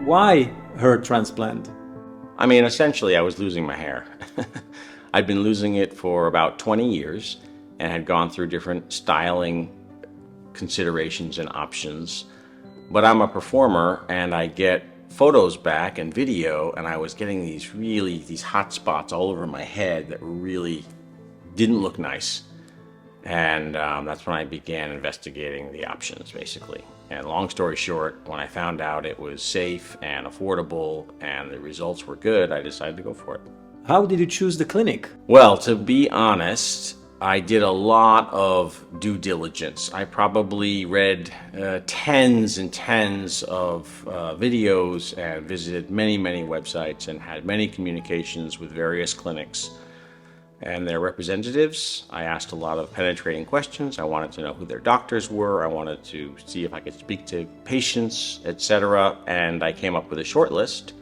Why hair transplant? I mean, essentially, I was losing my hair. I'd been losing it for about 20 years and had gone through different styling considerations and options. But I'm a performer and I get photos back and video, and I was getting these hot spots all over my head that really didn't look nice. And that's when I began investigating the options, basically. And long story short, when I found out it was safe and affordable and the results were good, I decided to go for it. How did you choose the clinic? Well, to be honest, I did a lot of due diligence. I probably read tens and tens of videos and visited many, many websites and had many communications with various clinics and their representatives. I asked a lot of penetrating questions. I wanted to know who their doctors were. I wanted to see if I could speak to patients, etc. And I came up with a short list.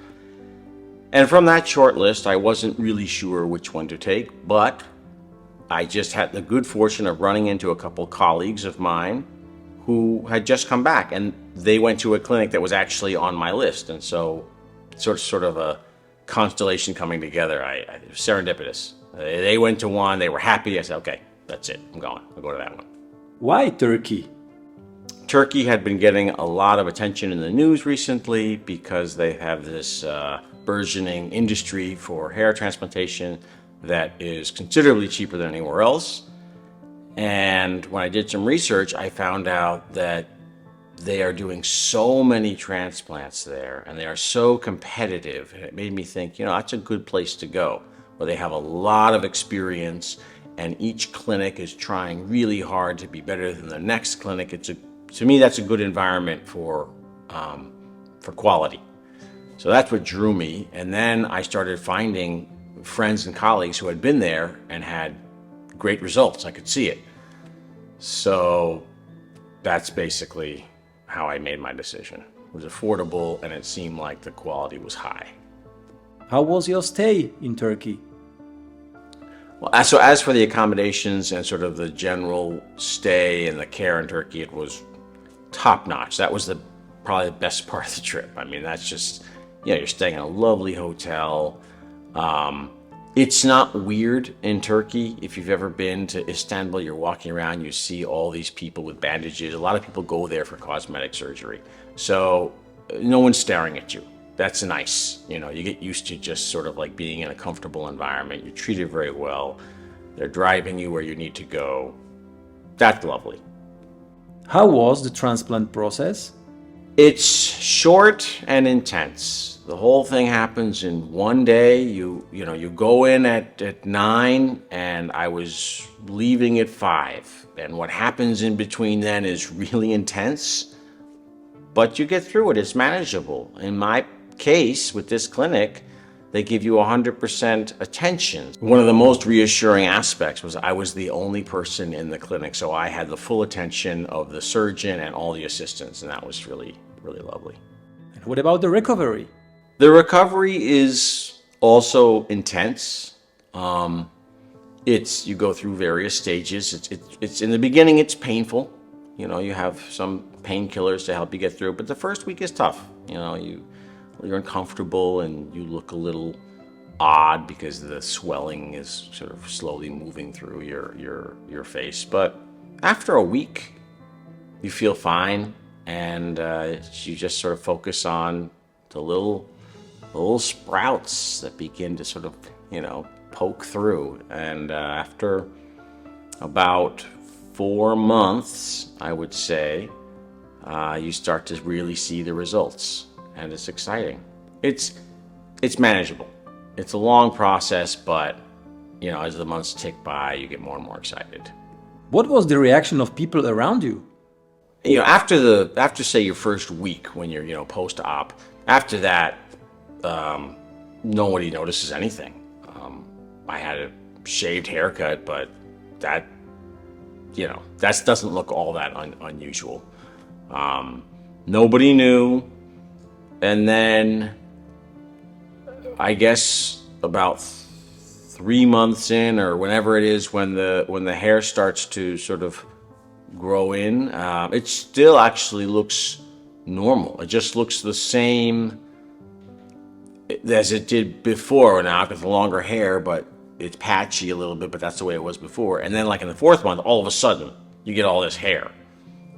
And from that short list, I wasn't really sure which one to take, but I just had the good fortune of running into a couple colleagues of mine who had just come back, and they went to a clinic that was actually on my list. And so sort of a constellation coming together. It was serendipitous. They went to one, they were happy. I said, okay, that's it, I'm going. I'll go to that one. Why Turkey? Turkey had been getting a lot of attention in the news recently because they have this burgeoning industry for hair transplantation that is considerably cheaper than anywhere else. And when I did some research, I found out that they are doing so many transplants there and they are so competitive. And it made me think, that's a good place to go, where they have a lot of experience and each clinic is trying really hard to be better than the next clinic. To me, that's a good environment for quality. So that's what drew me. And then I started finding friends and colleagues who had been there and had great results. I could see it. So that's basically how I made my decision. It was affordable and it seemed like the quality was high. How was your stay in Turkey? Well, so as for the accommodations and sort of the general stay and the care in Turkey, it was top notch. That was probably the best part of the trip. I mean, that's just, you're staying in a lovely hotel. It's not weird in Turkey. If you've ever been to Istanbul, you're walking around, you see all these people with bandages. A lot of people go there for cosmetic surgery. So no one's staring at you. That's nice. You get used to just sort of like being in a comfortable environment. You're treated very well. They're driving you where you need to go. That's lovely. How was the transplant process? It's short and intense. The whole thing happens in one day. You go in at 9 and I was leaving at 5. And what happens in between then is really intense, but you get through it. It's manageable. In my case with this clinic, they give you 100% attention. One of the most reassuring aspects was I was the only person in the clinic, so I had the full attention of the surgeon and all the assistants, and that was really, really lovely. And what about the recovery? The recovery is also intense. You go through various stages. It's in the beginning, it's painful. You have some painkillers to help you get through, but the first week is tough. You're uncomfortable and you look a little odd because the swelling is sort of slowly moving through your face. But after a week, you feel fine, and you just sort of focus on the little sprouts that begin to sort of poke through. And after about 4 months, I would say, you start to really see the results. And it's exciting. It's manageable. It's a long process, but as the months tick by, you get more and more excited. What was the reaction of people around you? After say your first week when you're post-op, after that, nobody notices anything. I had a shaved haircut, but that doesn't look all that unusual. Nobody knew. And then I guess about 3 months in, or whenever it is when the hair starts to sort of grow in, it still actually looks normal. It just looks the same as it did before. Now I've got the longer hair, but it's patchy a little bit, but that's the way it was before. And then like in the 4th month, all of a sudden you get all this hair.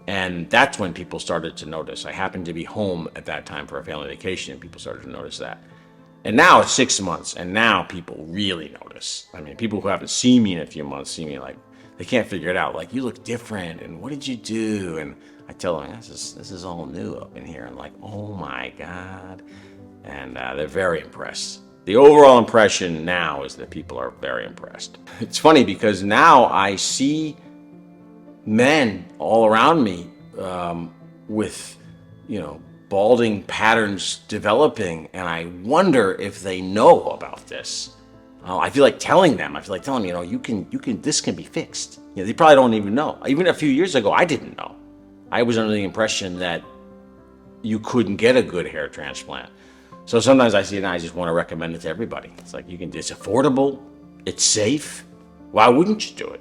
And that's when people started to notice. I happened to be home at that time for a family vacation, and people started to notice that. And now it's 6 months, and now people really notice. I mean, people who haven't seen me in a few months see me like, they can't figure it out. Like, you look different, and what did you do? And I tell them, this is all new up in here. And like, oh my God. And they're very impressed. The overall impression now is that people are very impressed. It's funny because now I see men all around me with, balding patterns developing, and I wonder if they know about this. I feel like telling them, you can, this can be fixed. They probably don't even know. Even a few years ago, I didn't know. I was under the impression that you couldn't get a good hair transplant. So sometimes I see it and I just want to recommend it to everybody. It's like, it's affordable, it's safe. Why wouldn't you do it?